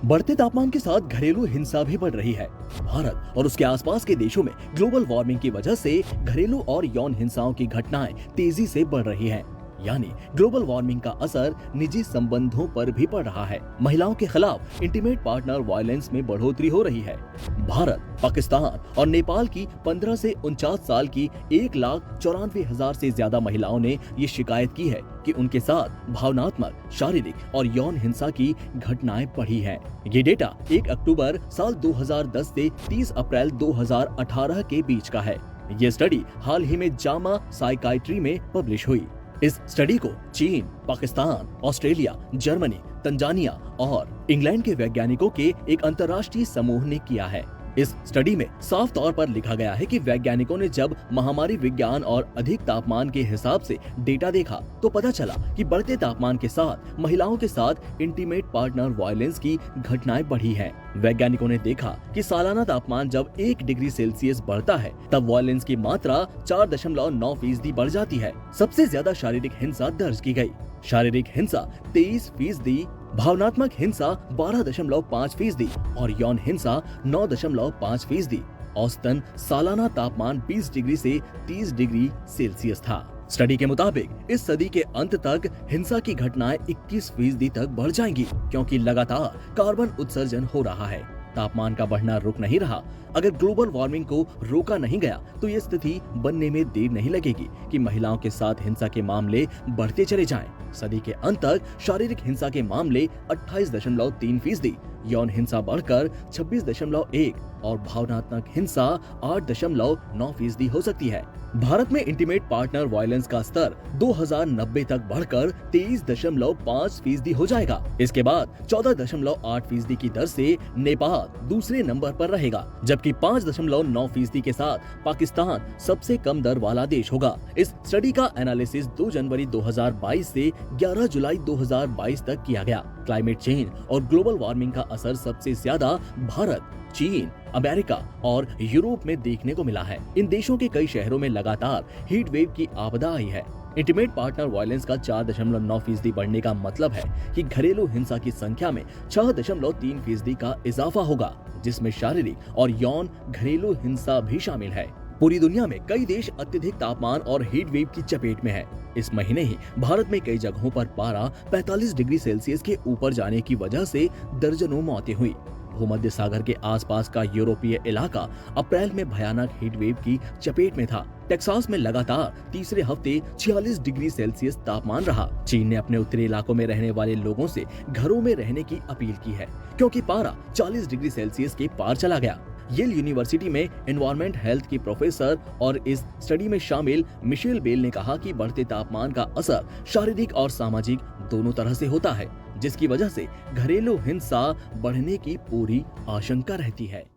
बढ़ते तापमान के साथ घरेलू हिंसा भी बढ़ रही है। भारत और उसके आसपास के देशों में ग्लोबल वार्मिंग की वजह से घरेलू और यौन हिंसाओं की घटनाएं तेजी से बढ़ रही हैं। यानी ग्लोबल वार्मिंग का असर निजी संबंधों पर भी पड़ रहा है। महिलाओं के खिलाफ इंटीमेट पार्टनर वायलेंस में बढ़ोतरी हो रही है। भारत, पाकिस्तान और नेपाल की 15 से 49 साल की 1,94,000 से ज्यादा महिलाओं ने ये शिकायत की है कि उनके साथ भावनात्मक, शारीरिक और यौन हिंसा की घटनाएं बढ़ी हैं। ये डेटा 1 अक्टूबर साल 2010 से 30 अप्रैल 2018 के बीच का है। ये स्टडी हाल ही में जामा साइकाइट्री में पब्लिश हुई। इस स्टडी को चीन, पाकिस्तान, ऑस्ट्रेलिया, जर्मनी, तंजानिया और इंग्लैंड के वैज्ञानिकों के एक अंतर्राष्ट्रीय समूह ने किया है। इस स्टडी में साफ तौर पर लिखा गया है कि वैज्ञानिकों ने जब महामारी विज्ञान और अधिक तापमान के हिसाब से डेटा देखा तो पता चला कि बढ़ते तापमान के साथ महिलाओं के साथ इंटीमेट पार्टनर वायलेंस की घटनाएं बढ़ी हैं। वैज्ञानिकों ने देखा कि सालाना तापमान जब 1 डिग्री सेल्सियस बढ़ता है तब वायलेंस की मात्रा 4.9% बढ़ जाती है। सबसे ज्यादा शारीरिक हिंसा दर्ज की गई। शारीरिक हिंसा 23%, भावनात्मक हिंसा 12.5% और यौन हिंसा 9.5%। औसतन सालाना तापमान 20 डिग्री से 30 डिग्री सेल्सियस था। स्टडी के मुताबिक इस सदी के अंत तक हिंसा की घटनाएं 21% तक बढ़ जाएंगी, क्योंकि लगातार कार्बन उत्सर्जन हो रहा है। तापमान का बढ़ना रुक नहीं रहा। अगर ग्लोबल वार्मिंग को रोका नहीं गया तो ये स्थिति बनने में देर नहीं लगेगी कि महिलाओं के साथ हिंसा के मामले बढ़ते चले जाएं। सदी के अंत तक शारीरिक हिंसा के मामले 28.3%, यौन हिंसा बढ़कर 26.1% और भावनात्मक हिंसा 8.9% हो सकती है। भारत में इंटीमेट पार्टनर वायलेंस का स्तर 2090 तक बढ़कर 23.5% हो जाएगा। इसके बाद 14.8% की दर से नेपाल दूसरे नंबर पर रहेगा, जबकि 5.9% के साथ पाकिस्तान सबसे कम दर वाला देश होगा। इस स्टडी का एनालिसिस 2 जनवरी 2022 से 11 जुलाई 2022 तक किया गया। क्लाइमेट चेंज और ग्लोबल वार्मिंग का असर सबसे ज्यादा भारत, चीन, अमेरिका और यूरोप में देखने को मिला है। इन देशों के कई शहरों में लगातार हीट वेव की आपदा आई है। इंटीमेट पार्टनर वायलेंस का 4.9% बढ़ने का मतलब है कि घरेलू हिंसा की संख्या में 6.3% का इजाफा होगा, जिसमें शारीरिक और यौन घरेलू हिंसा भी शामिल है। पूरी दुनिया में कई देश अत्यधिक तापमान और हीट वेव की चपेट में है। इस महीने ही भारत में कई जगहों पर पारा 45 डिग्री सेल्सियस के ऊपर जाने की वजह से दर्जनों मौतें हुई। भूमध्य सागर के आसपास का यूरोपीय इलाका अप्रैल में भयानक हीट वेव की चपेट में था। टेक्सास में लगातार तीसरे हफ्ते 46 डिग्री सेल्सियस तापमान रहा। चीन ने अपने उत्तरी इलाकों में रहने वाले लोगों से घरों में रहने की अपील की है, क्योंकि पारा 40 डिग्री सेल्सियस के पार चला गया। येल यूनिवर्सिटी में एनवायरमेंट हेल्थ की प्रोफेसर और इस स्टडी में शामिल मिशेल बेल ने कहा कि बढ़ते तापमान का असर शारीरिक और सामाजिक दोनों तरह से होता है, जिसकी वजह से घरेलू हिंसा बढ़ने की पूरी आशंका रहती है।